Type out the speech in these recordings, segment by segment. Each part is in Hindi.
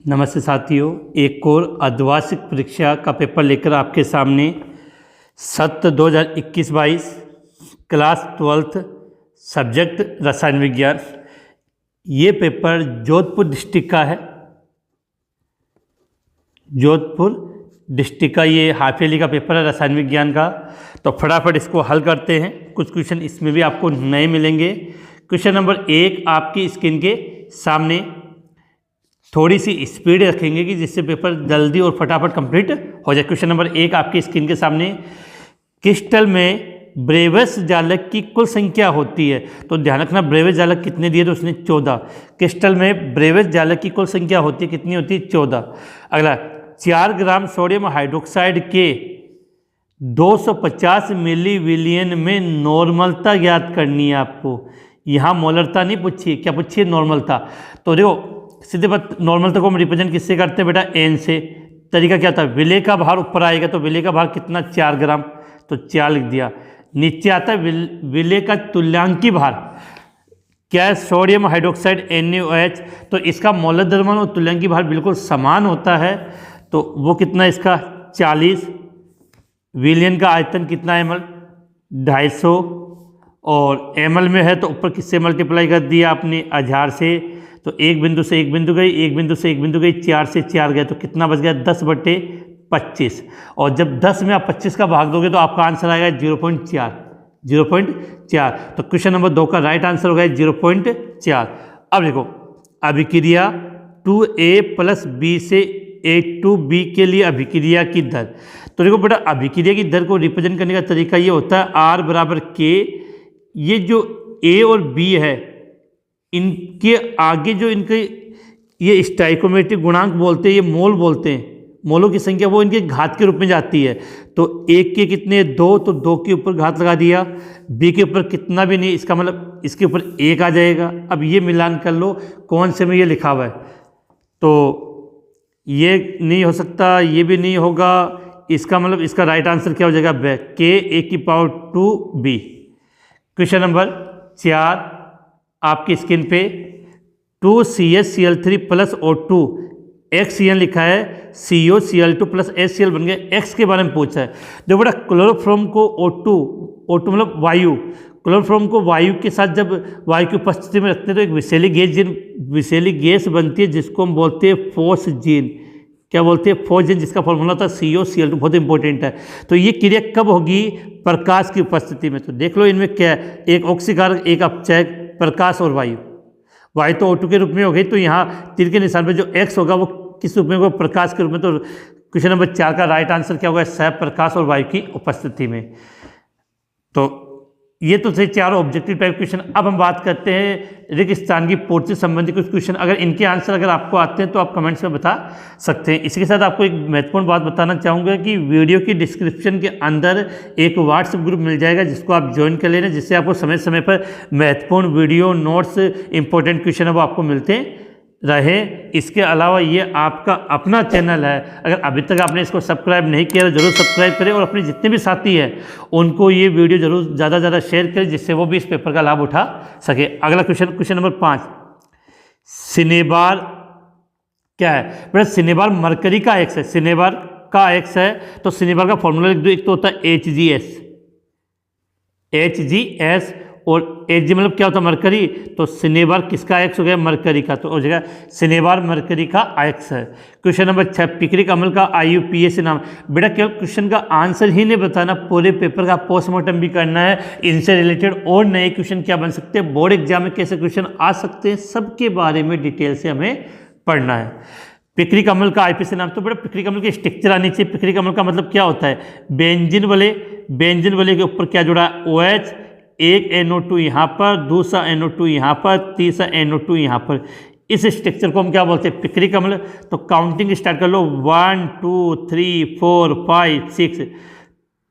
नमस्ते साथियों, एक और अर्धवार्षिक परीक्षा का पेपर लेकर आपके सामने सत्र 2021-22 क्लास 12th सब्जेक्ट रसायन विज्ञान। ये पेपर जोधपुर डिस्ट्रिक्ट का है। जोधपुर डिस्ट्रिक्ट का ये हाफ ईयरली का पेपर है रसायन विज्ञान का। तो फटाफट इसको हल करते हैं। कुछ क्वेश्चन इसमें भी आपको नए मिलेंगे। क्वेश्चन नंबर 1 आपकी स्क्रीन के सामने। थोड़ी सी स्पीड रखेंगे कि जिससे पेपर जल्दी और फटाफट कंप्लीट हो जाए। क्वेश्चन नंबर 1 आपकी स्क्रीन के सामने। क्रिस्टल में ब्रेवस जालक की कुल संख्या होती है। तो ध्यान रखना, ब्रेवस जालक कितने दिए तो उसने 14। क्रिस्टल में ब्रेवस जालक की कुल संख्या होती है, कितनी होती है? 14। अगला, 4 ग्राम सोडियम हाइड्रोक्साइड के 250 मिली विलियन में नॉर्मलता ज्ञात करनी है आपको। यहाँ मोलरता नहीं पूछी है, क्या पूछी है? नॉर्मलता। तो देखो सीधे बात, नॉर्मलता को हम रिप्रेजेंट किससे करते हैं बेटा? एन से। तरीका क्या था? विलेय का भार ऊपर आएगा तो विलेय का भार कितना? 4 ग्राम, तो 4 लिख दिया। नीचे आता है विलेय का तुल्यांकी भार, क्या है? Sodium hydroxide NaOH। तो इसका मोलर द्रव्यमान और तुल्यांकी भार बिल्कुल समान होता है। तो वो कितना इसका? 40। विलियन का आयतन कितना ml? 250। और ml में है तो ऊपर किससे मल्टीप्लाई कर दिया आपने? 1000 से। तो एक बिंदु से एक बिंदु गई, एक बिंदु से एक बिंदु गई, 4 से 4 गए, तो कितना बच गया? 10/25। और जब 10 में आप 25 का भाग दोगे तो आपका आंसर आएगा 0.4। 0.4। तो क्वेश्चन नंबर 2 का राइट आंसर होगा 0.4। अब देखो, अभिक्रिया 2A + B से A2B के लिए अभिक्रिया की दर। तो देखो बेटा, अभिक्रिया की दर को रिप्रेजेंट करने का तरीका ये होता है R = K। ये जो A और B है, इनके आगे जो इनके ये स्टाइकोमेट्रिक गुणांक बोलते हैं, ये मोल बोलते हैं, मोलों की संख्या, वो इनके घात के रूप में जाती है। तो 1 के कितने? 2, तो 2 के ऊपर घात लगा दिया। B के ऊपर कितना भी नहीं, इसका मतलब इसके ऊपर 1 आ जाएगा। अब ये मिलान कर लो कौन से में ये लिखा हुआ है, तो ये नहीं हो सकता, ये भी नहीं होगा। इसका मतलब इसका राइट आंसर क्या हो जाएगा? K(A)2B। क्वेश्चन नंबर 4 आपकी स्क्रीन पे। 2CH(Cl3) + O2 XCN लिखा है, COCl2 + HCl बन गया। X के बारे में पूछा है। देखो बेटा, क्लोरोफॉर्म को O2 मतलब वायु, क्लोरोफॉर्म को वायु के साथ जब वायु की उपस्थिति में रखते हैं तो एक विषैली गैस बनती है जिसको हम बोलते हैं फोस्जीन। क्या बोलते हैं? फोस्जीन, जिसका फॉर्मूला था COCl2। बहुत इंपॉर्टेंट है। तो ये क्रिया कब होगी? प्रकाश की उपस्थिति में। तो देख लो इनमें क्या है, एक ऑक्सीकारक, एक अपचयक, प्रकाश और वायु। वायु तो O2 के रूप में हो गई, तो यहाँ तीर के निशान पे जो X होगा वो किस रूप में होगा? प्रकाश के रूप में। तो क्वेश्चन नंबर 4 का राइट आंसर क्या होगा? प्रकाश और वायु की उपस्थिति में। तो ये तो थे 4 ऑब्जेक्टिव टाइप क्वेश्चन। अब हम बात करते हैं रिक्त स्थान की पूर्ति से संबंधित कुछ क्वेश्चन। अगर इनके आंसर अगर आपको आते हैं तो आप कमेंट्स में बता सकते हैं। इसी के साथ आपको एक महत्वपूर्ण बात बताना चाहूँगा कि वीडियो की डिस्क्रिप्शन के अंदर एक व्हाट्सएप ग्रुप मिल जाएगा जिसको आप ज्वाइन कर लेना, जिससे आपको समय समय पर महत्वपूर्ण वीडियो, नोट्स, इंपॉर्टेंट क्वेश्चन है वो आपको मिलते रहे। इसके अलावा ये आपका अपना चैनल है। अगर अभी तक आपने इसको सब्सक्राइब नहीं किया तो जरूर सब्सक्राइब करें और अपने जितने भी साथी हैं उनको ये वीडियो जरूर ज़्यादा से ज़्यादा शेयर करें, जिससे वो भी इस पेपर का लाभ उठा सके। अगला क्वेश्चन नंबर 5। सिनेबार क्या है बेटा? सिनेबार मरकरी का एक्स है। सिनेबार का एक्स है तो सिनेबार का फॉर्मूला लिख दो। एक तो होता है HGS और Hg मतलब क्या होता है? मरकरी। तो सिनेबार किसका एक्स हो गया? मरकरी का। तो हो जाएगा सिनेबार मरकरी का एक्स है। Question number 6। पिक्रिक अम्ल का IUPAC नाम। बेटा केवल क्वेश्चन का आंसर ही नहीं बताना, पूरे पेपर का पोस्टमार्टम भी करना है। इनसे रिलेटेड और नए क्वेश्चन क्या बन सकते हैं, बोर्ड एग्जाम में कैसे क्वेश्चन आ सकते हैं, सबके बारे में डिटेल से हमें पढ़ना है। पिक्रिक अम्ल का IPAC नाम। तो बेटा पिक्रिक अम्ल की स्ट्रक्चर आनी चाहिए। पिक्रिक अम्ल का मतलब क्या होता है? बेंजीन वाले के ऊपर क्या जुड़ा है? OH, एक NO2 यहाँ पर, दूसरा NO2 यहाँ पर, तीसरा NO2 यहाँ पर। इस स्ट्रक्चर को हम क्या बोलते हैं? पिक्रिक अम्ल। तो काउंटिंग स्टार्ट कर लो। 1 2 3 4 5 6।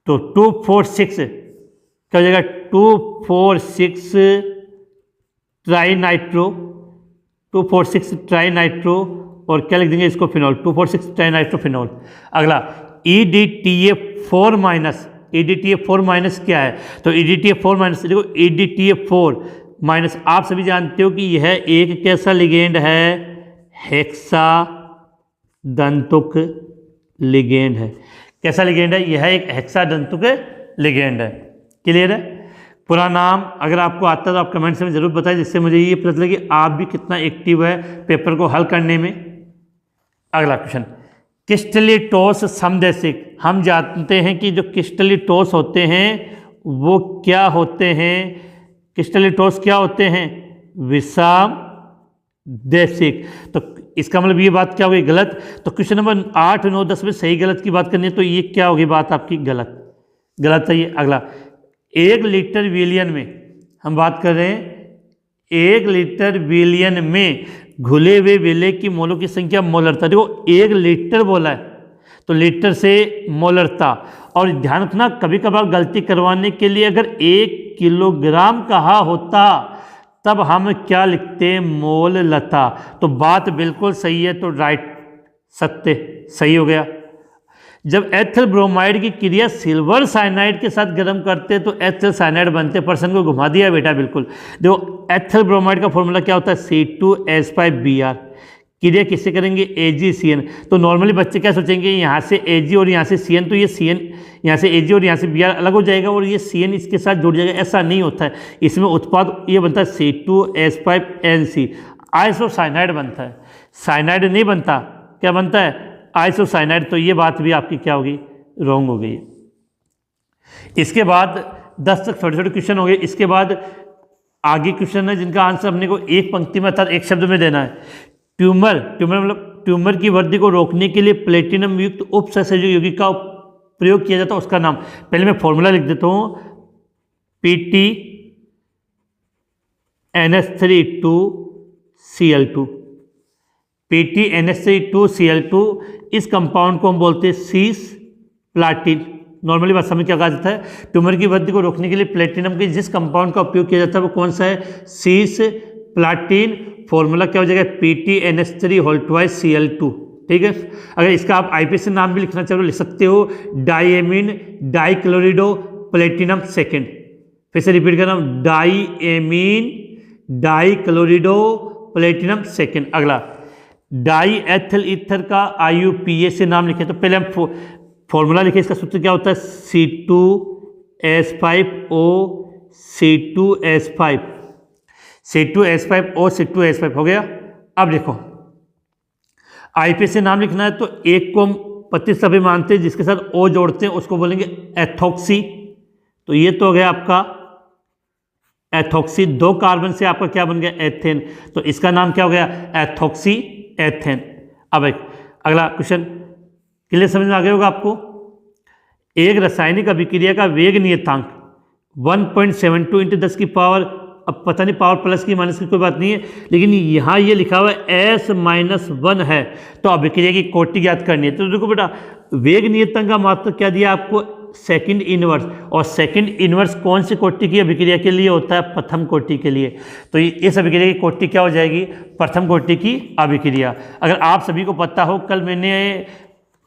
तो 2 4 6 क्या हो जाएगा? 2 4 6 ट्राइनाइट्रो। 2 4 6 ट्राइनाइट्रो। और क्या लिख देंगे इसको? फिनॉल। 2 4 6 ट्राइनाइट्रोफिनॉल। अगला EDTA4- क्या है? तो EDTA4- देखो EDTA4- आप सभी जानते हो कि यह एक कैसा लिगेंड है? हेक्सा दंतुक लिगेंड है। कैसा लिगेंड है? यह एक हेक्सा दंतुक लिगेंड है। क्लियर है? पूरा नाम अगर आपको आता है तो आप कमेंट्स में ज़रूर बताएं, जिससे मुझे ये पता चले कि आप भी कितना एक्टिव है पेपर को हल करने में। अगला क्वेश्चन, क्रिस्टलीटोस समदैशिक। हम जानते हैं कि जो क्रिस्टलीटोस होते हैं वो क्या होते हैं? क्रिस्टलीटोस क्या होते हैं? विषम देशिक। तो इसका मतलब ये बात क्या होगी? गलत। तो क्वेश्चन नंबर 8, 9, 10 में सही गलत की बात करनी है, तो ये क्या होगी बात आपकी? गलत। गलत है ये। अगला, 1 लीटर विलियन में, हम बात कर रहे हैं 1 लीटर विलियन में घुले हुए विलय की मोलों की संख्या मोलरता। देखो 1 लीटर बोला है तो लीटर से मोलरता। और ध्यान रखना, कभी कभार गलती करवाने के लिए अगर 1 किलोग्राम कहा होता तब हम क्या लिखते? मोल लता। तो बात बिल्कुल सही है, तो राइट, सत्य सही हो गया। जब एथिल ब्रोमाइड की क्रिया सिल्वर साइनाइड के साथ गर्म करते तो एथिल साइनाइड बनते। पर्सन को घुमा दिया बेटा, बिल्कुल। देखो एथिल ब्रोमाइड का फॉर्मूला क्या होता है? C2H5Br। क्रिया किससे करेंगे? AgCN। तो नॉर्मली बच्चे क्या सोचेंगे, यहाँ से Ag और यहाँ से CN, तो ये CN यहाँ से Ag और यहाँ से Br अलग हो जाएगा और ये CN इसके साथ जुड़ जाएगा। ऐसा नहीं होता है। इसमें उत्पाद ये बनता है C2H5NC, आइसोसाइनाइड बनता है, साइनाइड नहीं बनता। क्या बनता है? आइसोसाइनाइड। तो ये बात भी आपकी क्या होगी? रॉन्ग हो गई। इसके बाद 10 तक छोटे छोटे क्वेश्चन हो गए। इसके बाद आगे क्वेश्चन है जिनका आंसर अपने को एक पंक्ति में अर्थात एक शब्द में देना है। ट्यूमर मतलब ट्यूमर की वृद्धि को रोकने के लिए प्लेटिनम युक्त उपसंयोजक यौगिक का प्रयोग किया जाता है, उसका नाम। पहले मैं फॉर्मूला लिख देता हूँ, PTNS3(2Cl2). PTNS3(2Cl2) इस कंपाउंड को हम बोलते हैं सीस प्लाटिन। नॉर्मली भाषा में क्या कहा जाता है? ट्यूमर की वृद्धि को रोकने के लिए प्लेटिनम के जिस कंपाउंड का उपयोग किया जाता है वो कौन सा है? सीस प्लाटिन। फॉर्मूला क्या हो जाएगा? PTNS3(2Cl2). ठीक है। अगर इसका आप IPC नाम भी लिखना चाहो लिख सकते हो, डाईएमीन डाइक्लोरिडो प्लेटिनम सेकेंड। फिर से रिपीट कर रहा हूँ, डाईएमीन डाइक्लोरिडो प्लेटिनम सेकेंड। अगला, डाई एथिल ईथर का IUPAC से नाम लिखे। तो पहले हम फॉर्मूला लिखे, इसका सूत्र क्या होता है? C2H5O C2H5 C2H5O C2H5 हो गया। अब देखो IPAC से नाम लिखना है तो एक को हम प्रतिस्थापी मानते हैं, जिसके साथ O जोड़ते हैं उसको बोलेंगे एथॉक्सी। तो ये तो हो गया आपका एथॉक्सी। 2 कार्बन से आपका क्या बन गया? एथेन। तो इसका नाम क्या हो गया? Ethoxy ethane. अब एक अगला क्वेश्चन क्लियर समझ में आ गया होगा आपको। एक रासायनिक अभिक्रिया का वेग नियतांक 1.72 × 10 की पावर, अब पता नहीं पावर प्लस की माइनस की कोई बात नहीं है, लेकिन यहाँ ये लिखा हुआ है S-1 है, तो अभिक्रिया की कोटि ज्ञात करनी है। तो देखो बेटा, वेग नियतांक का मात्र क्या दिया आपको? Second inverse. और सेकंड इनवर्स कौन सी कोटि की अभिक्रिया के लिए होता है? प्रथम कोटि के लिए। तो इस अभिक्रिया की कोटि क्या हो जाएगी? प्रथम कोटि की अभिक्रिया। अगर आप सभी को पता हो, कल मैंने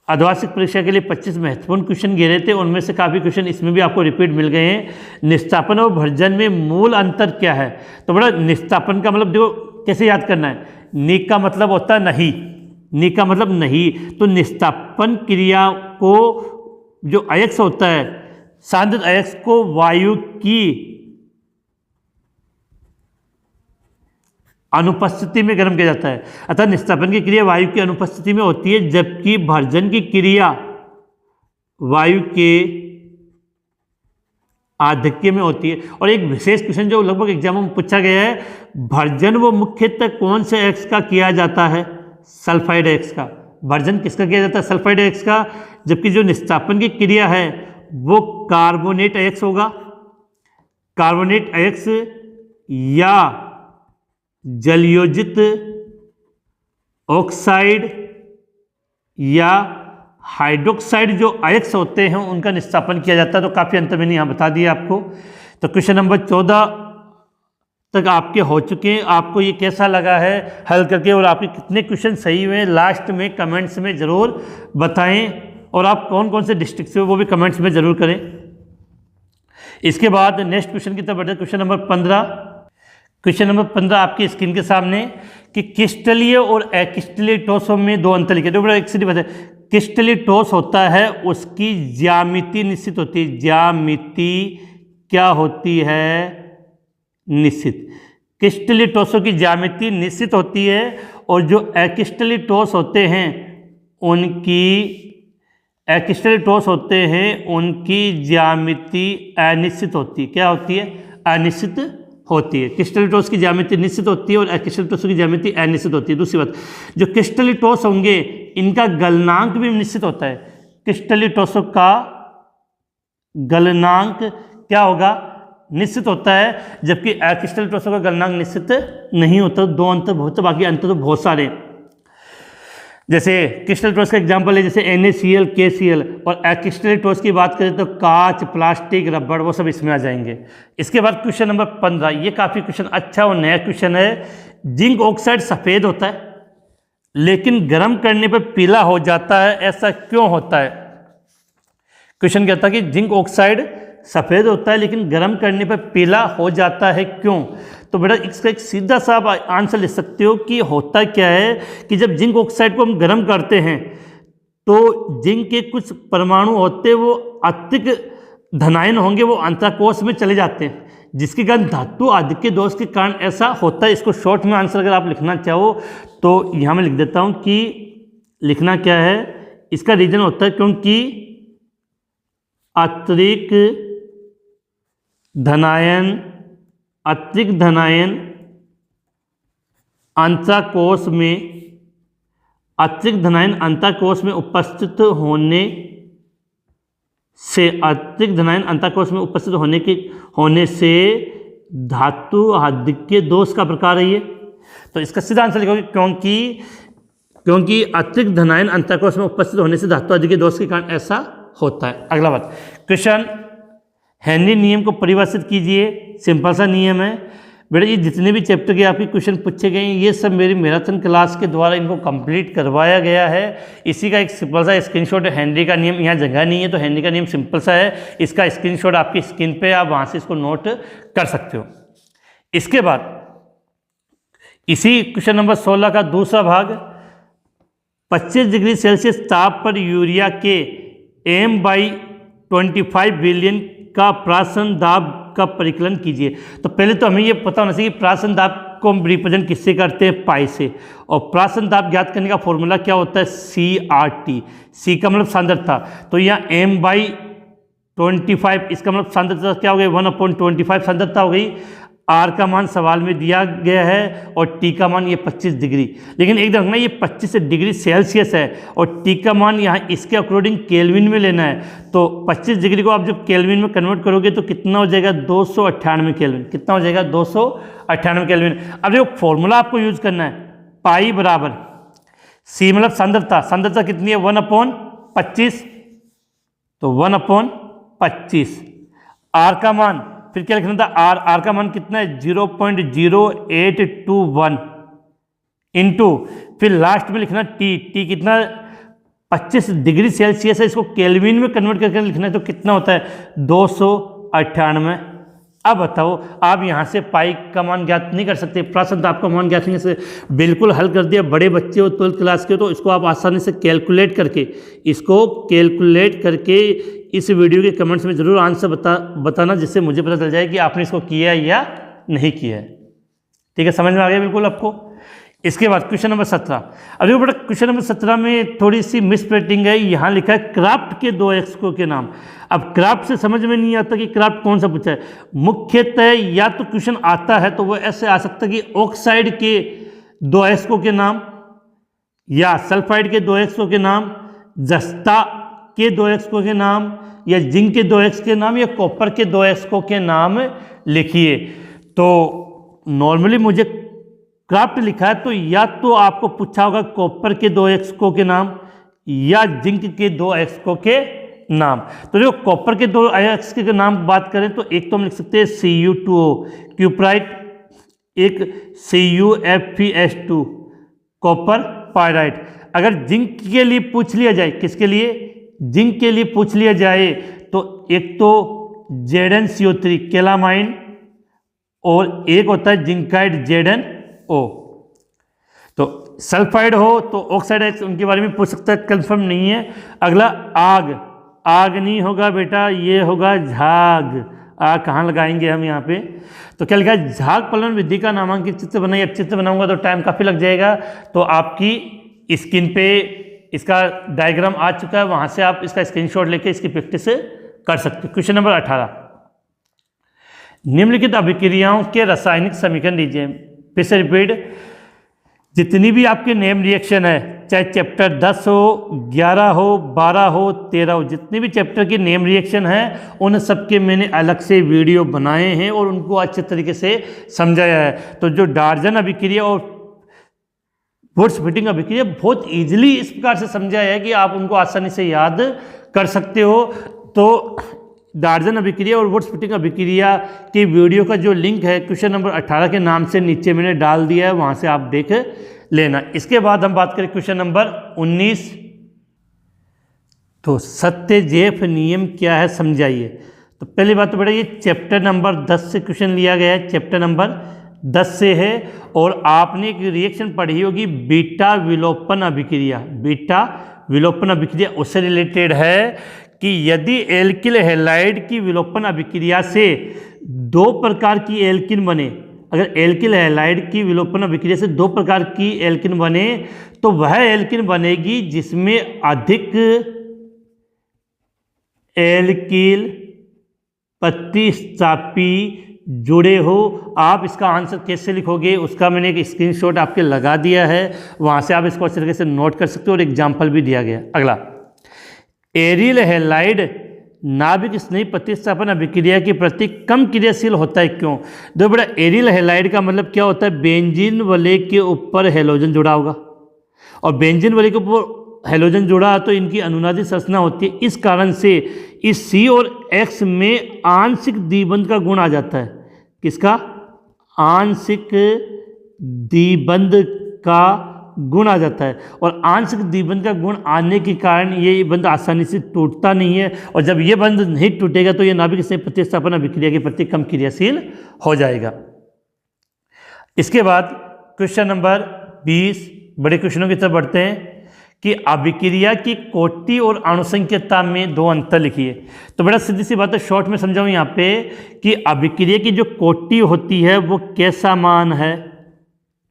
अर्धवार्षिक परीक्षा के लिए 25 महत्वपूर्ण क्वेश्चन घेरे थे, उनमें से काफ़ी क्वेश्चन इसमें भी आपको रिपीट मिल गए हैं। निस्तापन और भर्जन में मूल अंतर क्या है? तो बड़ा निस्तापन का मतलब देखो कैसे याद करना है। नि का मतलब होता है नहीं, नि का मतलब नहीं। तो निस्तापन क्रिया को जो अयस्क होता है, सांद्रित अयस्क को वायु की अनुपस्थिति में गर्म किया जाता है। अतः निस्तापन की क्रिया वायु की अनुपस्थिति में होती है, जबकि भर्जन की क्रिया वायु के आधिक्य में होती है। और एक विशेष क्वेश्चन जो लगभग एग्जाम में पूछा गया है, भर्जन वो मुख्यतः कौन से अयस्क का किया जाता है? सल्फाइड अयस्क का। भर्जन किसका किया जाता है? सल्फाइड अयस्क का। जबकि जो निस्तापन की क्रिया है वो कार्बोनेट अयस्क होगा। कार्बोनेट अयस्क या जलयोजित ऑक्साइड या हाइड्रोक्साइड जो अयस्क होते हैं उनका निस्तापन किया जाता है। तो काफ़ी अंतर मैंने यहाँ बता दिया आपको। तो क्वेश्चन नंबर 14 तक आपके हो चुके हैं। आपको ये कैसा लगा है हल करके, और आपके कितने क्वेश्चन सही हुए लास्ट में कमेंट्स में ज़रूर बताएं, और आप कौन कौन से डिस्ट्रिक्ट से हो वो भी कमेंट्स में ज़रूर करें। इसके बाद नेक्स्ट क्वेश्चन की तरफ बढ़ते हैं। क्वेश्चन नंबर 15, क्वेश्चन नंबर 15 आपकी स्क्रीन के सामने कि क्रिस्टलीय और अक्रिस्टलीय ठोसों में दो अंतर लिखे। तो एक सीधी बात है, क्रिस्टलीय ठोस होता है उसकी ज्यामिति निश्चित होती है। ज्यामिति क्या होती है? निश्चित। क्रिस्टलीय ठोसों की ज्यामिति निश्चित होती है और जो अक्रिस्टलीय ठोस होते हैं उनकी ज्यामिति अनिश्चित होती है। क्या होती है? अनिश्चित होती है। क्रिस्टलीय ठोस की ज्यामिति निश्चित होती है और अक्रिस्टलीय ठोस की ज्यामिति अनिश्चित होती है। दूसरी बात, जो क्रिस्टलीय ठोस होंगे इनका गलनांक भी निश्चित होता है। क्रिस्टलीय ठोसों का गलनांक क्या होगा? निश्चित होता है, जबकि अक्रिस्टलीय ठोसों का गलनांक निश्चित नहीं होता। दो अंतर बहुत, बाकी अंतर तो बहुत सारे हैं। जैसे क्रिस्टलीय ठोस का एग्जांपल है जैसे NaCl, KCl, और अक्रिस्टलीय ठोस की बात करें तो कांच, प्लास्टिक, रबड़, वो सब इसमें आ जाएंगे। इसके बाद क्वेश्चन नंबर 15, ये काफ़ी क्वेश्चन अच्छा और नया क्वेश्चन है। जिंक ऑक्साइड सफ़ेद होता है लेकिन गर्म करने पर पीला हो जाता है, ऐसा क्यों होता है? क्वेश्चन कहता है कि जिंक ऑक्साइड सफ़ेद होता है लेकिन गर्म करने पर पीला हो जाता है, क्यों? तो बेटा इसका एक सीधा सा आप आंसर लिख सकते हो कि होता क्या है कि जब जिंक ऑक्साइड को हम गर्म करते हैं तो जिंक के कुछ परमाणु होते हैं वो अत्यधिक धनायन होंगे, वो अंतराकोश में चले जाते हैं, जिसके कारण धातु आदि के दोष के कारण ऐसा होता है। इसको शॉर्ट में आंसर अगर आप लिखना चाहो तो यहाँ मैं लिख देता हूँ कि लिखना क्या है। इसका रीजन होता है क्योंकि अतिरिक्त धनायन अंतराकोश में उपस्थित होने से धातु आधिक्य दोष का प्रकार है ये। तो इसका सीधा आंसर लिखोगे क्योंकि अतिरिक्त धनायन अंतराकोश में उपस्थित होने से धातु आधिक्य दोष के कारण ऐसा होता है। अगला बात, क्वेश्चन हेनरी नियम को परिभाषित कीजिए। सिंपल सा नियम है बेटा, ये जितने भी चैप्टर के आपके क्वेश्चन पूछे गए हैं ये सब मेरी मैराथन क्लास के द्वारा इनको कंप्लीट करवाया गया है। इसी का एक सिंपल सा स्क्रीनशॉट है। हेनरी का नियम, यहाँ जगह नहीं है तो हेनरी का नियम सिंपल सा है, इसका स्क्रीनशॉट आपकी स्क्रीन पे, आप वहाँ से इसको नोट कर सकते हो। इसके बाद इसी क्वेश्चन नंबर 16 का दूसरा भाग, 25 डिग्री सेल्सियस ताप पर यूरिया के m/25 बिलियन का प्राशन दाब का परिकलन कीजिए। तो पहले तो हमें ये पता होना चाहिए कि प्राशन दाब को हम रिप्रेजेंट किससे करते हैं? पाई से। और प्राशन दाब ज्ञात करने का फॉर्मूला क्या होता है? CRT। C का मतलब सांद्रता, तो यहाँ m/25, इसका मतलब सांद्रता क्या हो गई? 1/25 सांद्रता हो गई। R का मान सवाल में दिया गया है और T का मान ये 25 डिग्री, लेकिन एक रखना ये 25 डिग्री सेल्सियस है और T का मान यहाँ इसके अकॉर्डिंग केल्विन में लेना है। तो 25 डिग्री को आप जब केल्विन में कन्वर्ट करोगे तो कितना हो जाएगा? 298 केल्विन। कितना हो जाएगा? 298 केल्विन। अब देखो फॉर्मूला आपको यूज करना है, पाई बराबर C मतलब सांद्रता, सांद्रता कितनी है? 1/25, तो 1/25। R का मान फिर क्या लिखना था? R का मान कितना है? 0.0821 इंटू फिर लास्ट में लिखना T कितना? 25 डिग्री सेल्सियस है, इसको केल्विन में कन्वर्ट करके लिखना है तो कितना होता है? 298। अब बताओ, आप यहाँ से पाई का मान ज्ञात नहीं कर सकते, प्राशन दाब का मान ज्ञात नहीं कर सकते। बिल्कुल हल कर दिया। बड़े बच्चे हो 12th क्लास के तो इसको आप आसानी से कैलकुलेट करके इस वीडियो के कमेंट्स में ज़रूर आंसर बताना, जिससे मुझे पता चल जाए कि आपने इसको किया या नहीं किया है। ठीक है, समझ में आ गया बिल्कुल आपको। इसके बाद क्वेश्चन नंबर 17। अभी बेटा क्वेश्चन नंबर 17 में थोड़ी सी मिसप्रिंटिंग है। यहाँ लिखा है क्राफ्ट के 2 एक्सको के नाम। अब क्राफ्ट से समझ में नहीं आता कि क्राफ्ट कौन सा पूछा है। मुख्यतः या तो क्वेश्चन आता है तो वो ऐसे आ सकता है कि ऑक्साइड के 2 एक्सको के नाम, या सल्फाइड के 2 एक्सको के नाम, जस्ता के 2 एक्सको के नाम, या जिंक के 2 एक्स के नाम, या कॉपर के 2 एक्सको के नाम लिखिए। तो नॉर्मली मुझे क्राफ्ट लिखा है तो या तो आपको पूछा होगा कॉपर के 2 एक्सको के नाम या जिंक के 2 एक्सको के नाम। तो देखो कॉपर के 2 एक्सको के नाम बात करें तो एक तो हम लिख सकते हैं Cu2O क्यूप्राइट, एक CuFeS2 कॉपर पायराइट। अगर जिंक के लिए पूछ लिया जाए, किसके लिए? जिंक के लिए पूछ लिया जाए तो एक तो ZnCO3 कैलामाइन और एक होता है जिंकाइड ZnO। तो सल्फाइड हो तो ऑक्साइड X, उनके बारे में पूछ सकता है, कंफर्म नहीं है। अगला आग, आग नहीं होगा बेटा, ये होगा झाग। आग कहाँ लगाएंगे हम यहाँ पे? तो क्या लिखा है? झाग फलन विधि का नामांकित चित्र बनाइए। अब चित्र बनाऊंगा तो टाइम काफ़ी लग जाएगा, तो आपकी स्क्रीन पे इसका डायग्राम आ चुका है, वहाँ से आप इसका स्क्रीनशॉट लेके इसकी प्रैक्टिस कर सकते हो। क्वेश्चन नंबर 18, निम्नलिखित अभिक्रियाओं के रासायनिक समीकरण दीजिए। फिर से रिपीट, जितनी भी आपके नेम रिएक्शन है, चाहे चैप्टर 10 हो, 11 हो, 12 हो, 13 हो, जितने भी चैप्टर की नेम रिएक्शन है उन सबके मैंने अलग से वीडियो बनाए हैं और उनको अच्छे तरीके से समझाया है। तो जो डार्जन अभिक्रिया और वुड्स फिटिंग अभिक्रिया बहुत ईजिली इस प्रकार से समझाया है कि आप उनको आसानी से याद कर सकते हो। तो डार्जन अभिक्रिया और वुड्स फिटिंग अभिक्रिया की वीडियो का जो लिंक है क्वेश्चन नंबर 18 के नाम से नीचे मैंने डाल दिया है, वहाँ से आप देख लेना। इसके बाद हम बात करें क्वेश्चन नंबर 19। तो सत्यजेफ नियम क्या है समझाइए। तो पहली बात तो बेटा ये चैप्टर नंबर 10 से क्वेश्चन लिया गया है, चैप्टर नंबर 10 से है। और आपने एक रिएक्शन पढ़ी होगी बीटा विलोपन अभिक्रिया। बीटा विलोपन अभिक्रिया उससे रिलेटेड है कि यदि एल्किल हैलाइड की विलोपन अभिक्रिया से दो प्रकार की एल्किन बने, अगर एल्किल हैलाइड की विलोपन अभिक्रिया से दो प्रकार की एल्किन बने तो वह एल्किन बनेगी जिसमें अधिक एल्किल प्रतिस्थापी जुड़े हो। आप इसका आंसर कैसे लिखोगे उसका मैंने एक स्क्रीनशॉट आपके लगा दिया है, वहाँ से आप इसको अच्छे तरीके से नोट कर सकते हो और एग्जाम्पल भी दिया गया। अगला, एरिल हैलाइड नाभिक स्नेही प्रतिस्थापन अभिक्रिया के प्रति कम क्रियाशील होता है, क्यों? दो बड़ा, एरिल हैलाइड का मतलब क्या होता है? बेंजीन वलय के ऊपर हैलोजन जुड़ा होगा, और बेंजीन वलय के ऊपर हैलोजन जुड़ा तो इनकी अनुनादी संरचना होती है। इस कारण से इस C और X में आंशिक द्विबंध का गुण आ जाता है। किसका? आंशिक द्विबंध का गुण आ जाता है, और आंशिक द्विबंध का गुण आने के कारण ये बंध आसानी से टूटता नहीं है, और जब ये बंध नहीं टूटेगा तो ये नाभिक स्नेही प्रतिस्थापन अभिक्रिया के प्रति कम क्रियाशील हो जाएगा। इसके बाद क्वेश्चन नंबर 20, बड़े क्वेश्चनों की तरफ बढ़ते हैं कि अभिक्रिया की कोटि और अणुसंख्यता में दो अंतर लिखिए। तो बड़ा सीधी सी बात है, शॉर्ट में समझाऊं यहाँ पे कि अभिक्रिया की जो कोटि होती है वो कैसा मान है?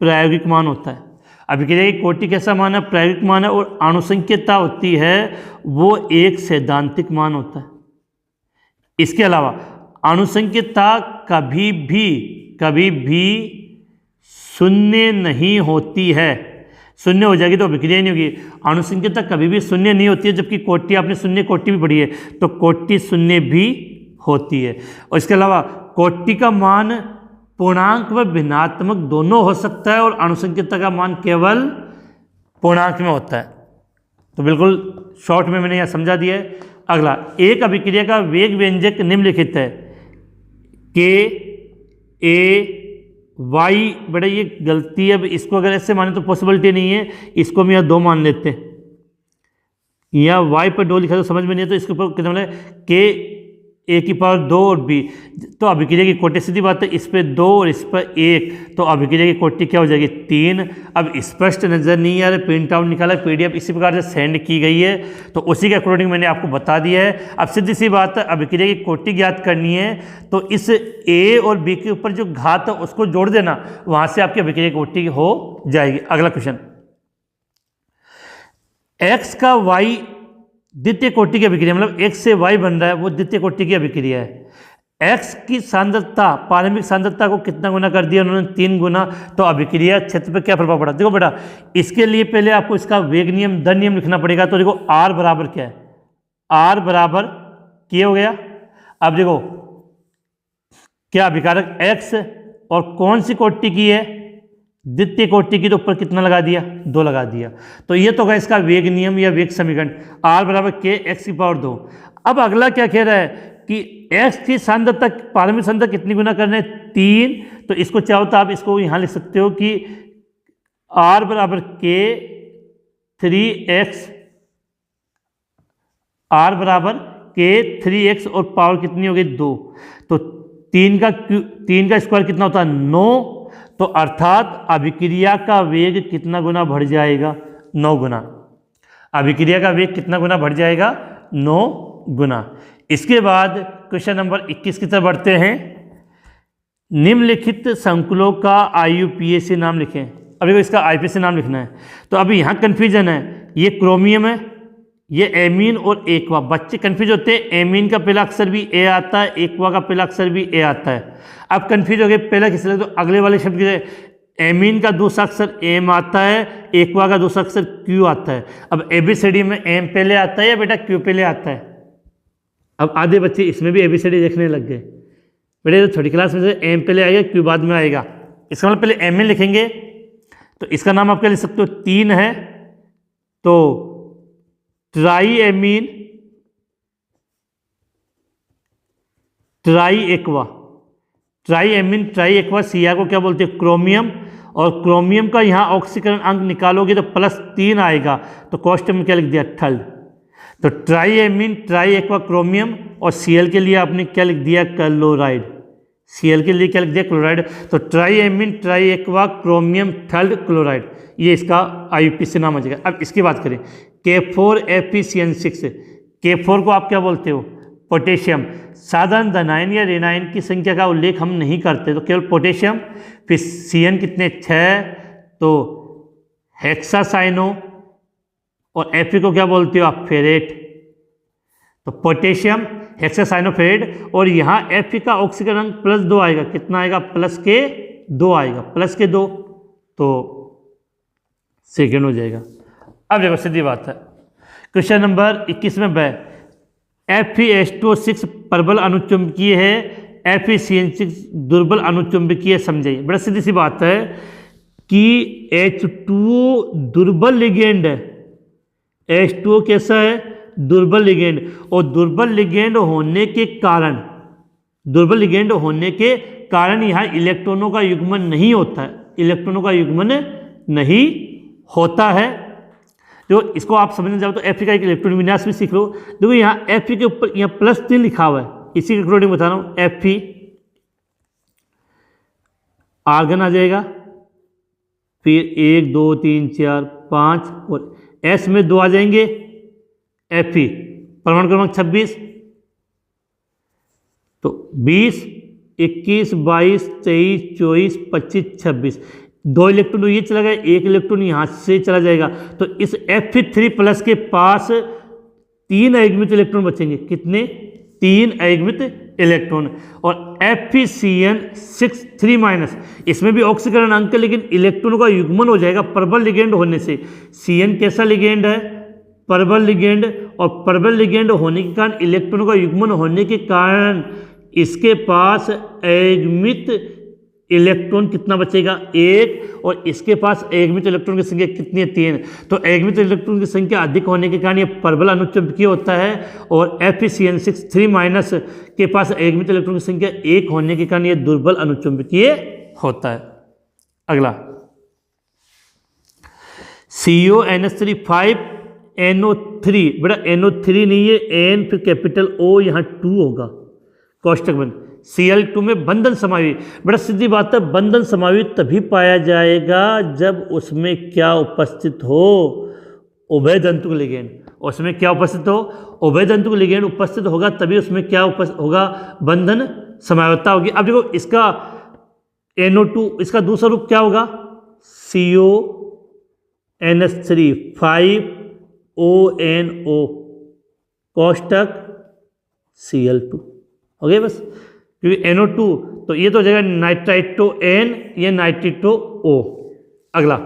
प्रायोगिक मान होता है। अभिक्रिया की कोटि कैसा मान है? प्रायोगिक मान है। और अणुसंख्यता होती है वो एक सैद्धांतिक मान होता है। इसके अलावा अणुसंख्यता कभी भी शून्य नहीं होती है। शून्य हो जाएगी तो अभिक्रिया नहीं होगी। अणुसंख्यता कभी भी शून्य नहीं होती है, जबकि कोटि, आपने शून्य कोटि भी पढ़ी है, तो कोटि शून्य भी होती है। और इसके अलावा कोटि का मान पूर्णांक व भिन्नात्मक दोनों हो सकता है, और अणुसंख्यता का मान केवल पूर्णांक में होता है। तो बिल्कुल शॉर्ट में मैंने यह समझा दिया है। अगला, एक अभिक्रिया का वेग व्यंजक निम्नलिखित है, KA Y। बेटा ये गलती है, अब इसको अगर ऐसे माने तो पॉसिबिलिटी नहीं है, इसको हम यहाँ 2 मान लेते हैं। यहाँ Y पर 2 लिखा तो समझ में नहीं है, तो इसके ऊपर कितना मतलब KA⁴ और B। तो अभिक्रिया की कोटि सीधी बात है, इस पर 2 और इस पर 1, तो अभिक्रिया की कोटि क्या हो जाएगी? 3। अब स्पष्ट नज़र नहीं आ रहा, प्रिंट आउट निकाला, PDF इसी प्रकार से सेंड की गई है, तो उसी के अकॉर्डिंग मैंने आपको बता दिया है। अब सीधी सी बात है, अभिक्रिया की कोटि ज्ञात करनी है, तो इस A और B के ऊपर जो घात है उसको जोड़ देना, वहाँ से आपकी अभिक्रिया की कोटि हो जाएगी। अगला क्वेश्चन, X का Y द्वितीय कोटि की अभिक्रिया, मतलब X से Y बन रहा है, वो द्वितीय कोटि की अभिक्रिया है। X की सांद्रता, प्रारंभिक सांद्रता को कितना गुना कर दिया उन्होंने? 3 गुना। तो अभिक्रिया क्षेत्र पर क्या प्रभाव पड़ा? देखो बेटा, इसके लिए पहले आपको इसका वेग नियम, दर नियम लिखना पड़ेगा। तो देखो R बराबर क्या है? R बराबर K हो गया। अब देखो क्या अभिकारक X और कौन सी कोटि की है? द्वितीय कोटि की, तो ऊपर कितना लगा दिया? 2 लगा दिया। तो ये तो होगा इसका वेग नियम या वेग समीकरण, R बराबर K x⁴ 2। अब अगला क्या कह रहा है कि X की सांद्रता, प्रारंभिक सांद्रता कितनी गुना करना है? 3। तो इसको चाहो तो आप इसको यहाँ लिख सकते हो कि R बराबर K 3x, R बराबर K 3x और पावर कितनी हो गई? 2। तो 3 का स्क्वायर कितना होता है 9, तो अर्थात अभिक्रिया का वेग कितना गुना बढ़ जाएगा 9 गुना। अभिक्रिया का वेग कितना गुना बढ़ जाएगा 9 गुना। इसके बाद क्वेश्चन नंबर 21 की तरफ बढ़ते हैं। निम्नलिखित संकुलों का IUPAC नाम लिखें। अभी को इसका IPAC नाम लिखना है। तो अभी यहाँ कन्फ्यूजन है, ये क्रोमियम है, ये एमीन और एक्वा। बच्चे कन्फ्यूज होते हैं, एमीन का पहला अक्षर भी ए आता है, एक्वा का पहला अक्षर भी ए आता है। अब कन्फ्यूज हो गए पहला किस लगे, तो अगले वाले शब्द के एमीन का दूसरा अक्षर एम आता है, एक्वा का दूसरा अक्षर क्यू आता है। अब ABCD में एम पहले आता है या बेटा क्यू पहले आता है? अब आधे बच्चे इसमें भी ABCD देखने लग गए। बेटे तो छोटी क्लास में से एम पहले आएगा क्यू बाद में आएगा, इसका मतलब पहले एम में लिखेंगे। तो इसका नाम आप क्या लिख सकते हो, 3 है तो try amine try aqua. Try amine try aqua CR को क्या बोलते हैं, क्रोमियम। और क्रोमियम का यहाँ ऑक्सीकरण अंक निकालोगे तो +3 आएगा, तो कॉस्ट में क्या लिख दिया, थर्ड। तो try amine try aqua chromium, और Cl के लिए आपने क्या लिख दिया, क्लोराइड। Cl के लिए क्या लिख दिया, क्लोराइड। तो try amine try aqua chromium third chloride, ये इसका IUPAC नाम आ जाएगा। अब इसकी बात करें, K4FeCN6। K4 को आप क्या बोलते हो, पोटेशियम। साधारण धनायन या ऋणायन की संख्या का उल्लेख हम नहीं करते, तो केवल पोटेशियम। फिर Cn कितने, 6, तो हेक्सासाइनो। और Fe को क्या बोलते हो आप, फेरेट। तो पोटेशियम हेक्सासाइनोफेरेट। और यहाँ Fe का ऑक्सीकरण अंक +2 आएगा, कितना आएगा, +2 आएगा, +2, तो सेकेंड हो जाएगा। अब देखो सीधी बात है, क्वेश्चन नंबर 21 में FeH2O6 प्रबल अनुचुंबकीय है, FeCN6 दुर्बल अनुचुंबकीय। समझाइए, बड़ा सीधी सी बात है कि H2O दुर्बल लिगेंड है। H2O कैसा है, दुर्बल लिगेंड। और दुर्बल लिगेंड होने के कारण यहाँ इलेक्ट्रॉनों का युग्मन नहीं होता है, इलेक्ट्रॉनों का युग्मन नहीं होता है। जो इसको आप समझना चाहो तो Fe का एक इलेक्ट्रॉन विन्यास भी सीख लो। देखो यहाँ Fe के ऊपर यहाँ +3 लिखा हुआ है, इसी के अकॉर्डिंग बता रहा हूँ। Fe आर्गन आ जाएगा, फिर 1 2 3 4 5, और S में 2 आ जाएंगे। Fe परमाणु क्रमांक 26, तो 20 21 22 23 24 25 26, 2 इलेक्ट्रॉन तो ये चला गया, 1 इलेक्ट्रॉन यहाँ से चला जाएगा। तो इस Fe3+ के पास 3 अयस्मित इलेक्ट्रॉन बचेंगे। कितने, 3 अयस्मित इलेक्ट्रॉन। और FeCN6 इसमें भी ऑक्सीकरण अंक है, लेकिन इलेक्ट्रॉनों का युग्मन हो जाएगा प्रबल लिगेंड होने से। Cn कैसा लिगेंड है, प्रबल लिगेंड। और प्रबल लिगेंड होने के कारण, इलेक्ट्रॉनों का युग्मन होने के कारण इसके पास अयस्मित इलेक्ट्रॉन कितना बचेगा, 1। और इसके पास अयस्मित इलेक्ट्रॉन की संख्या कितनी है, 3। तो अयस्मित इलेक्ट्रॉन की संख्या अधिक होने के कारण ये प्रबल अनुचुंबकीय होता है। और FeCN6 के पास अयस्मित इलेक्ट्रॉन की संख्या 1 होने के कारण ये दुर्बल अनुचुंबकीय होता है। अगला CONH3 5NO3। बेटा NO3 नहीं है, N फिर कैपिटल O, यहाँ 2 होगा, कोष्टक बंद। Cl2 में बंधन समावि। बड़ा सीधी बात है, बंधन समावि तभी पाया जाएगा जब उसमें क्या उपस्थित हो, उभयदंतुक लिगेंड। उसमें क्या उपस्थित हो, उभयदंतुक लिगेंड उपस्थित होगा, तभी उसमें क्या उपस्थित होगा, बंधन समावता होगी। अब देखो इसका NO2, इसका दूसरा रूप क्या होगा, CONH3 5ONO कोष्टक Cl2 हो गया बस। क्योंकि NO2 तो ये तो हो जाएगा नाइट्राइटो N, ये नाइट्रिटो O। अगला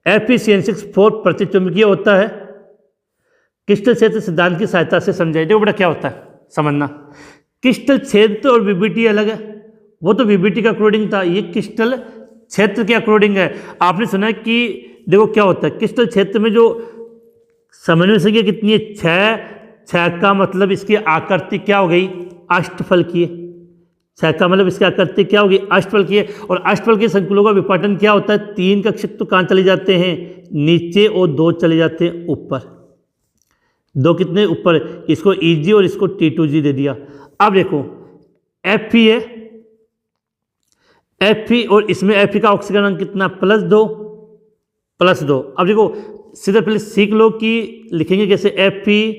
FeCN6 4 प्रतिचुंबकीय होता है। क्रिस्टल क्षेत्र सिद्धांत की सहायता से समझाइए। देखो बेटा क्या होता है, समझना। क्रिस्टल क्षेत्र और VBT अलग है, वो तो VBT का अकॉर्डिंग था, ये क्रिस्टल क्षेत्र के अकॉर्डिंग है। आपने सुना है कि देखो क्या होता है, क्रिस्टल क्षेत्र में जो समन्वय संख्या कितनी है, 6 का मतलब इसकी आकृति क्या हो गई, अष्टफल की। 6 का मतलब इसकी आकृति क्या होगी, अष्टफल की है। और अष्टफल के संकुलों का विपाटन क्या होता है, 3 कक्षक तो कहाँ चले जाते हैं, नीचे, और 2 चले जाते हैं ऊपर। 2 कितने ऊपर, इसको EG और इसको T2G दे दिया। अब देखो Fe है, Fe और इसमें Fe का ऑक्सीजन अंक कितना, +2 +2। अब देखो सीधे पहले सीख लो कि लिखेंगे कैसे, Fe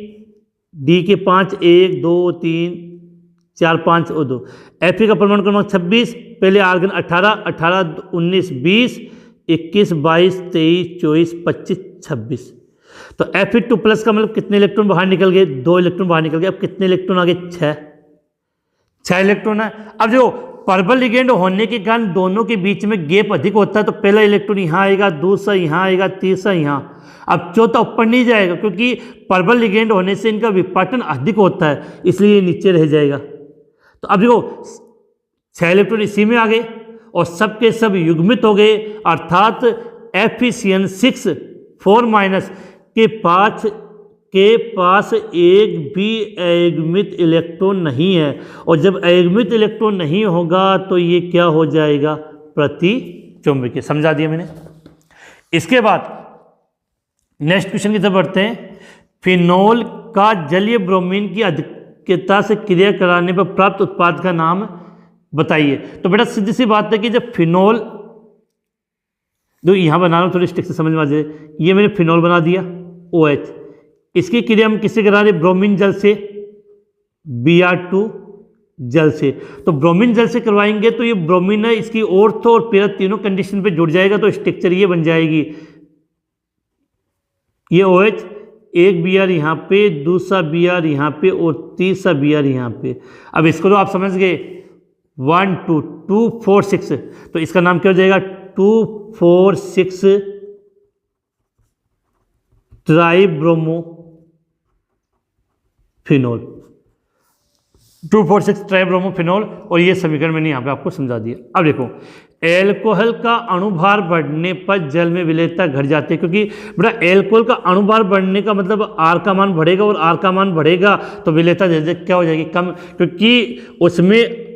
D के 5 1 2 3 4 5 और 2। Fe का परमाणु क्रमांक 26, पहले आर्गन 18 18 19 20 21 22 23 24 25 26। तो Fe2+ का मतलब कितने इलेक्ट्रॉन बाहर निकल गए, 2 इलेक्ट्रॉन बाहर निकल गए। अब कितने इलेक्ट्रॉन आ गए, 6 इलेक्ट्रॉन है। अब जो पर्पल लिगेंड होने के कारण दोनों के बीच में गैप अधिक होता है, तो पहला इलेक्ट्रॉन यहाँ आएगा, दूसरा यहाँ आएगा, तीसरा यहाँ। अब चौथा ऊपर नहीं जाएगा क्योंकि पर्पल लिगेंड होने से इनका विपाटन अधिक होता है, इसलिए ये नीचे रह जाएगा। तो अब देखो 6 इलेक्ट्रॉन इसी में आ गए और सब के सब युग्मित हो गए, अर्थात Fe6 4- के पास एक भी अयुग्मित इलेक्ट्रॉन नहीं है। और जब अयुग्मित इलेक्ट्रॉन नहीं होगा तो ये क्या हो जाएगा, प्रतिचुंबकीय। समझा दिया मैंने। इसके बाद नेक्स्ट क्वेश्चन की तरफ बढ़ते हैं। फिनोल का जलीय ब्रोमीन की अधिकता से क्रिया कराने पर प्राप्त उत्पाद का नाम बताइए। तो बेटा सीधी सी बात है कि जब फिनोल, जो यहाँ बना रहा हूँ थोड़ी स्टिक से समझ में आ जाए, ये मैंने फिनोल बना दिया OH, इसकी क्रिया हम किससे करा रहे, ब्रोमीन जल से, Br2 जल से। तो ब्रोमीन जल से करवाएंगे तो ये ब्रोमीन है, इसकी ऑर्थो और पैरा तीनों कंडीशन पे जुड़ जाएगा, तो स्ट्रक्चर ये बन जाएगी, ये OH, एक Br यहाँ पे, दूसरा Br यहाँ पे और तीसरा Br यहाँ पे। अब इसको तो आप समझ गए, 1 2 2 4 6, तो इसका नाम क्या हो जाएगा, 2,4,6 ट्राइब्रोमो फिनोल, 2,4,6 ट्राइब्रोमोफिनोल। और ये समीकरण मैंने यहाँ पे आपको समझा दिया। अब देखो एल्कोहल का अणुभार बढ़ने पर जल में विलेयता घट जाती है, क्योंकि बेटा एल्कोहल का अणुभार बढ़ने का मतलब R का मान बढ़ेगा, और R का मान बढ़ेगा तो विलेयता क्या हो जाएगी, कम, क्योंकि उसमें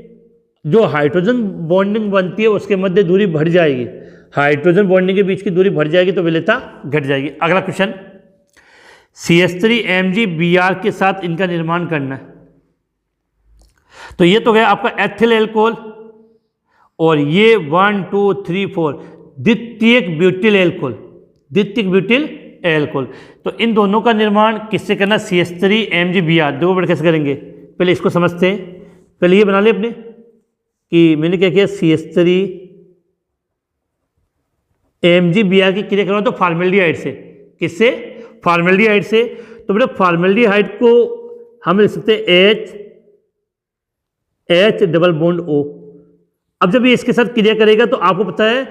जो हाइड्रोजन बॉन्डिंग बनती है उसके मध्य दूरी बढ़ जाएगी, हाइड्रोजन बॉन्डिंग के बीच की दूरी बढ़ जाएगी तो विलेयता घट जाएगी। अगला क्वेश्चन, CH3MgBr के साथ इनका निर्माण करना है। तो ये तो गया आपका एथिल एल्कोहल, और ये 1 2 3 4 द्वितीयक ब्यूटिल एल्कोहल, द्वितीयक ब्यूटिल एल्कोहल। तो इन दोनों का निर्माण किससे करना, CH3MgBr। देखो बेटा कैसे करेंगे, पहले इसको समझते हैं। पहले ये बना ले अपने कि मैंने क्या किया, CH3MgBr की क्रिया करवाओ तो फॉर्मेल्डिहाइड से, किससे, फॉर्मेल्डिहाइड से। तो बेटा फॉर्मेल्डिहाइड को हम लिख सकते हैं H डबल बॉन्ड O। अब जब ये इसके साथ क्रिया करेगा तो आपको पता है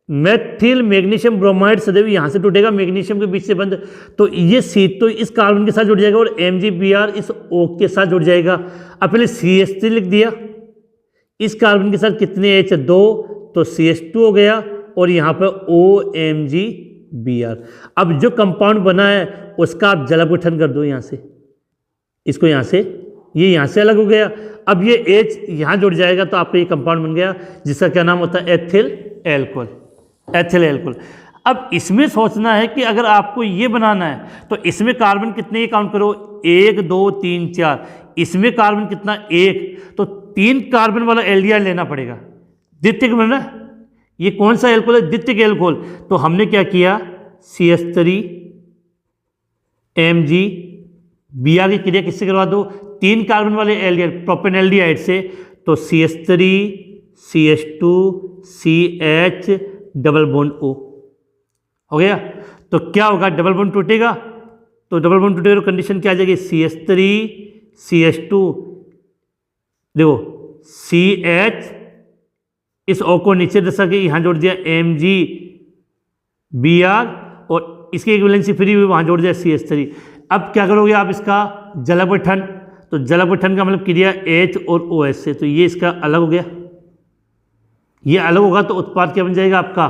मेथिल मैग्नीशियम ब्रोमाइड सदैव यहाँ से टूटेगा, मैग्नीशियम के बीच से बंद, तो ये C तो इस कार्बन के साथ जुड़ जाएगा और MgBr इस O के साथ जुड़ जाएगा। अब पहले CH3 लिख दिया, इस कार्बन के साथ कितने H, 2, तो CH2 हो गया, और यहाँ पर OMgBr। अब जो कंपाउंड बना है उसका आप जल अपघटन कर दो यहाँ से, इसको यहाँ से, ये यहाँ से अलग हो गया। अब ये H यहाँ जुड़ जाएगा तो आपका ये कंपाउंड बन गया, जिसका क्या नाम होता है, एथिल एल्कोहल, एथिल एल्कोहल। अब इसमें सोचना है कि अगर आपको ये बनाना है तो इसमें कार्बन कितने, ये काउंट करो, 1 2 3 4, इसमें कार्बन कितना, 1, तो 3 कार्बन वाला एल्डिहाइड लेना पड़ेगा, द्वितीयक बना। ये कौन सा एल्कोहल है, द्वितीयक एल्कोहल। तो हमने क्या किया, CH3MgBr की क्रिया किससे करवा दो, 3 कार्बन वाले एल्डिहाइड, प्रोपेनएल्डिहाइड से। तो CH3 CH2 CH double bond O हो गया। तो क्या होगा, डबल बॉन्ड टूटेगा, तो डबल बॉन्ड टूटेगा तो कंडीशन क्या आ जाएगी, CH3 CH2, देखो CH, इस O को नीचे दसा के यहाँ जोड़ दिया MgBr, और इसकी इक्विवेलेंसी फ्री हुई, वहाँ जोड़ दिया CH3। अब क्या करोगे आप, इसका जल अपघटन, तो जल अपघटन का मतलब क्रिया H और OH से, तो ये इसका अलग हो गया, ये अलग होगा तो उत्पाद क्या बन जाएगा आपका,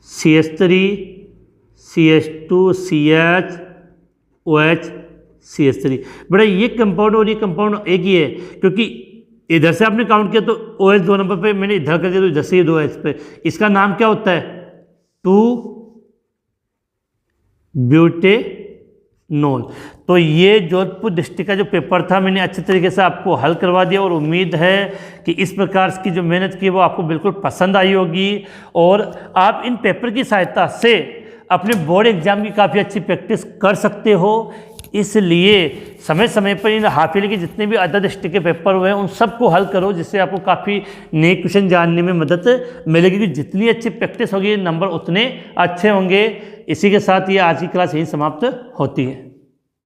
CH3 CH2 CH OH CH3। बड़ा ये कंपाउंड और ये कंपाउंड एक ही है, क्योंकि इधर से आपने काउंट किया तो OH 2 नंबर पे, मैंने इधर कर दिया तो इधर से ये 2 OH पे। इसका नाम क्या होता है, 2 ब्यूटेनॉल नोल। तो ये जोधपुर डिस्ट्रिक्ट का जो पेपर था मैंने अच्छे तरीके से आपको हल करवा दिया और उम्मीद है कि इस प्रकार की जो मेहनत की वो आपको बिल्कुल पसंद आई होगी और आप इन पेपर की सहायता से अपने बोर्ड एग्जाम की काफ़ी अच्छी प्रैक्टिस कर सकते हो। इसलिए समय समय पर इन हाफ ईयरली के जितने भी अदर डिस्ट्रिक्ट के पेपर हुए हैं उन सबको हल करो, जिससे आपको काफ़ी नए क्वेश्चन जानने में मदद मिलेगी। क्योंकि जितनी अच्छी प्रैक्टिस होगी नंबर उतने अच्छे होंगे। इसी के साथ ये आज की क्लास यहीं समाप्त होती है।